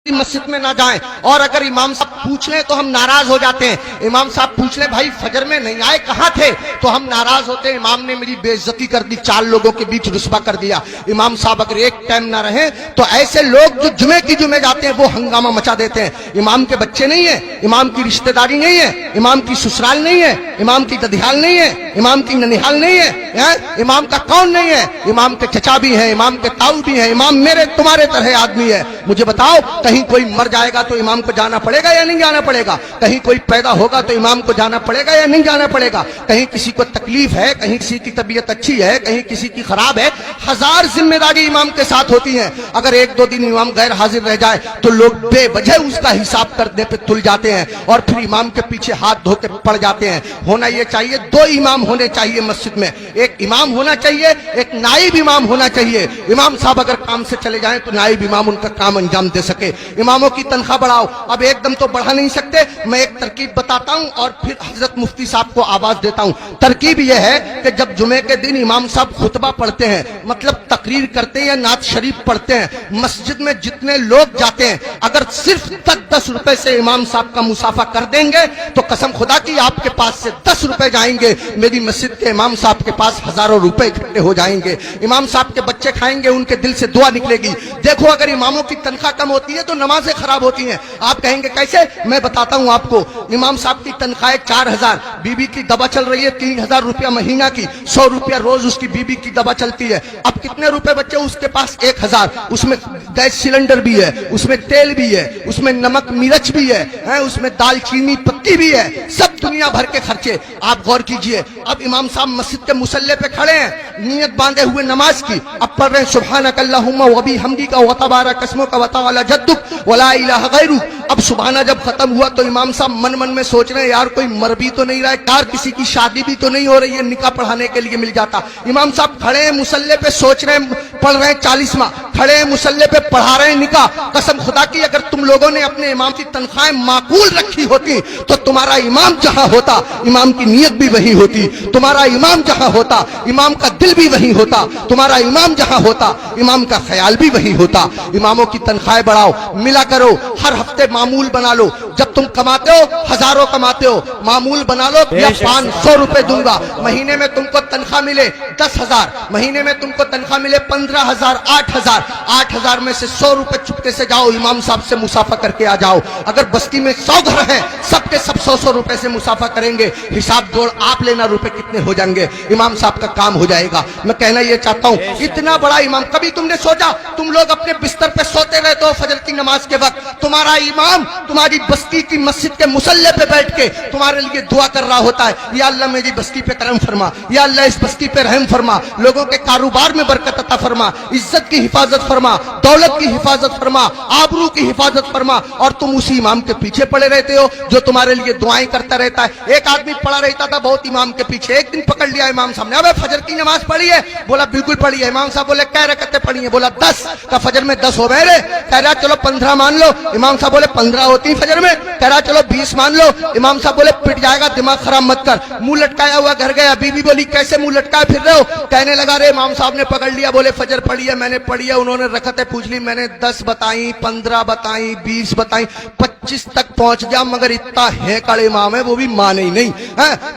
مسجد میں نہ جائیں، اور اگر امام صاحب پوچھ لیں تو ہم ناراض ہو جاتے ہیں۔ امام صاحب پوچھ لیں بھائی فجر میں نہیں آئے کہاں تھے، تو ہم ناراض ہوتے ہیں، امام نے میری بے عزتی کر دی، 4 لوگوں کے بیچ رسوا کر دیا۔ امام صاحب اگر ایک ٹائم نہ رہیں تو ایسے لوگ جو جمعے کی جمعے جاتے ہیں وہ ہنگامہ مچا دیتے ہیں۔ امام کے بچے نہیں ہیں، امام کی رشتہ داری نہیں ہے، امام کی سسرال نہیں ہے، امام کی ددھیال نہیں ہے، امام کی ننیحال نہیں ہے، امام کا کون نہیں ہے، امام کے چچا بھی ہیں، امام کے تاؤ بھی ہیں، امام میرے تمہارے طرح آدمی ہے۔ مجھے بتاؤ کہیں کوئی مر جائے گا تو امام کو جانا پڑے گا یا نہیں جانا پڑے گا؟ کہیں کوئی پیدا ہوگا تو امام کو جانا پڑے گا یا نہیں جانا پڑے گا؟ کہیں کسی کو تکلیف ہے، کہیں کسی کی طبیعت اچھی ہے، کہیں کسی کی خراب ہے، 1000 ذمہ داری امام کے ساتھ ہوتی ہیں۔ اگر 1-2 دن امام غیر حاضر رہ جائے تو لوگ بے وجہ اس کا حساب کرنے پہ تل جاتے ہیں اور پھر امام کے پیچھے ہاتھ دھو کے پڑ جاتے ہیں۔ ہونا یہ چاہیے 2 امام ہونے چاہیے مسجد میں، ایک امام ہونا چاہیے، ایک نائب امام ہونا چاہیے۔ امام صاحب اگر کام سے چلے جائیں تو نائب امام ان کا کام انجام دے سکے۔ اماموں کی تنخواہ بڑھاؤ، اب ایک دم تو بڑھا نہیں سکتے، میں ایک ترکیب بتاتا ہوں اور پھر حضرت مفتی صاحب کو آواز دیتا ہوں۔ ترکیب یہ ہے کہ جب جمعے کے دن امام صاحب خطبہ پڑھتے ہیں، مطلب تقریر کرتے ہیں یا نعت شریف پڑھتے ہیں، مسجد میں جتنے لوگ جاتے ہیں اگر صرف 10 روپے سے امام صاحب کا مسافہ کر دیں گے تو قسم خدا کی آپ کے پاس سے 10 روپے جائیں گے، میری مسجد کے امام صاحب کے پاس ہزاروں روپے اکٹھے ہو جائیں گے۔ امام صاحب کے بچے کھائیں گے، ان کے دل سے دعا نکلے گی۔ دیکھو اگر اماموں کی تنخواہ کم ہوتی ہے تو نمازیں خراب ہوتی ہیں۔ آپ کہیں گے کیسے؟ میں بتاتا ہوں آپ کو۔ امام صاحب کی تنخواہ 4000، بیوی کی دوا چل رہی ہے 3000 روپیہ مہینہ کی، 100 روپیہ روز اس کی بیوی کی دوا چلتی ہے۔ اب کتنے روپے بچے اس کے پاس؟ 1000۔ اس میں گیس سلنڈر بھی ہے، اس میں تیل بھی ہے، اس میں نمک مرچ بھی ہے، اس میں دال چینی پتی بھی ہے، سب دنیا بھر کے خرچے۔ آپ غور کیجئے، اب امام صاحب مسجد کے مصلی پہ کھڑے ہیں نیت باندھے ہوئے نماز کی، اب پڑھ رہے ہیں سبحانک اللہم وبحمدک وتبارک اسمک وتعالی جدک ولا الہ غیرک۔ اب سبحانہ جب ختم ہوا تو امام صاحب من میں سوچ رہے ہیں یار کوئی مر بھی تو نہیں رہا ہے، یار کسی کی شادی بھی تو نہیں ہو رہی ہے، نکاح پڑھانے کے لیے مل جاتا۔ امام صاحب کھڑے ہیں مصلی پہ، سوچ رہے ہیں، پڑھ رہے ہیں 40واں، کھڑے ہیں مصلی پہ پڑھا رہے ہیں نکاح۔ قسم خدا کی اگر تم لوگوں نے اپنے امام کی تنخواہیں معقول رکھی ہوتی تو تمہارا امام جہاں ہوتا امام کی نیت بھی وہی ہوتی، تمہارا امام جہاں ہوتا امام کا دل بھی وہی ہوتا، تمہارا امام جہاں ہوتا امام کا خیال بھی وہی ہوتا۔ اماموں کی تنخواہیں بڑھاؤ، ملا کرو، ہر ہفتے معمول بنا لو۔ جب تم کماتے ہو ہزاروں کماتے ہو، معمول بنا لو یا 500 روپے دوں گا مہینے میں تم کو تنخواہ ملے 10,000، مہینے میں تم کو تنخواہ ملے 15,000، 8,000، 8,000 میں سے 100 روپے چپکے سے جاؤ امام صاحب سے مسافہ کر کے آ جاؤ۔ اگر بستی میں 100 گھر ہیں سب کے سب 100 روپے سے مسافہ کریں گے، حساب جوڑ آپ لینا روپے کتنے ہو جائیں گے، امام صاحب کا کام ہو جائے گا۔ میں کہنا یہ چاہتا ہوں اتنا بڑا امام، کبھی تم نے سوچا تم لوگ اپنے بستر پہ سوتے رہتے ہو فجر کی نماز کے وقت، تمہارا امام تمہاری بستی کی مسجد کے مصلی پہ بیٹھ کے تمہارے لیے دعا کر رہا ہوتا ہے، یا اللہ میری بستی پہ کرم فرما، یا اللہ اس بستی پہ رحم فرما، لوگوں کے کاروبار میں برکت عطا فرما، عزت کی حفاظت فرما، دولت کی حفاظت فرما، آبرو کی حفاظت فرما، اور تم اسی امام کے پیچھے پڑے رہتے ہو جو تمہارے لیے دعائیں کرتا رہتا ہے۔ ایک آدمی پڑا رہتا تھا بہت امام کے پیچھے، ایک دن پکڑ لیا امام صاحب نے، ابے فجر کی نماز پڑھی ہے؟ بولا بالکل پڑھی ہے۔ امام صاحب بولے کیا رکعتیں پڑھی ہیں؟ بولا 10۔ کا فجر میں 10 ہو گئے رے؟ کہہ رہا چلو 15 مان لو۔ امام صاحب بولے 15 ہوتی ہیں فجر میں؟ کہہ رہا چلو 20 مان لو۔ امام صاحب بولے پٹ جائے گا، دماغ خراب مت کر۔ منہ لٹکایا ہوا گھر گیا، بیوی بولی کیسے منہ لٹکائے پھر رہے ہو؟ کہنے لگا رے امام صاحب نے پکڑ لیا، بولے فجر پڑھی ہے؟ میں نے پڑھی ہے۔ انہوں نے رکعتیں پوچھ لی، میں نے 10 بتائیں، 15 بتائیں، 20 بتائیں، 25 تک پہنچ گیا، مگر اتنا ہے کڑے امام ہے وہ بھی مانے ہی نہیں۔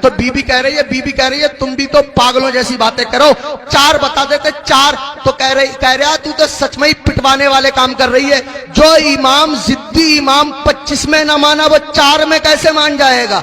تو بیوی کہہ رہی ہے تم بھی تو پاگلوں جیسی باتیں کرو، 4 بتا دیتے 4۔ تو کہہ رہا تو سچ میں ہی پٹوانے والے کام کر رہی ہے۔ جو امام ضدی امام 25 میں نہ مانا وہ 4 میں کیسے مان جائے گا؟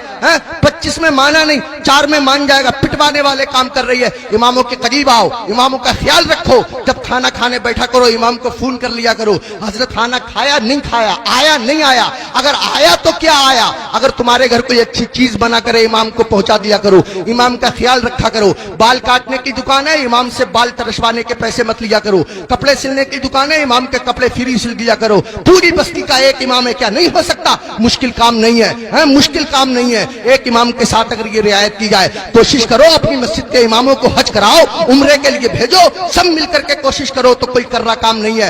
25 میں مانا نہیں 4 میں مان جائے گا، پٹوانے والے کام کر رہی ہے۔ اماموں کے قریب آؤ، اماموں کا خیال رکھو، جب کھانا کھانے بیٹھا کرو امام کو فون کر لیا کرو، حضرت کھانا کھایا نہیں کھایا، آیا نہیں آیا، اگر آیا تو کیا آیا، اگر تمہارے گھر کوئی اچھی چیز بنا کرے امام کو پہنچا دیا کرو، امام کا خیال رکھا کرو۔ بال کاٹنے کی دکان ہے امام سے بال ترشوانے کے پیسے مت لیا کرو، کپڑے سلنے کی دکان ہے امام کے کپڑے فری سل دیا کرو۔ پوری بستی کا ایک امام ہے، کیا نہیں ہو سکتا؟ مشکل کام نہیں ہے، مشکل کام نہیں ہے۔ ایک امام کے ساتھ اگر یہ رعایت کی جائے، کوشش کرو اپنی مسجد کے اماموں کو حج کراؤ، عمرے کے لیے بھیجو، سب مل کر کے کوشش کرو تو کوئی کر رہا کام نہیں ہے۔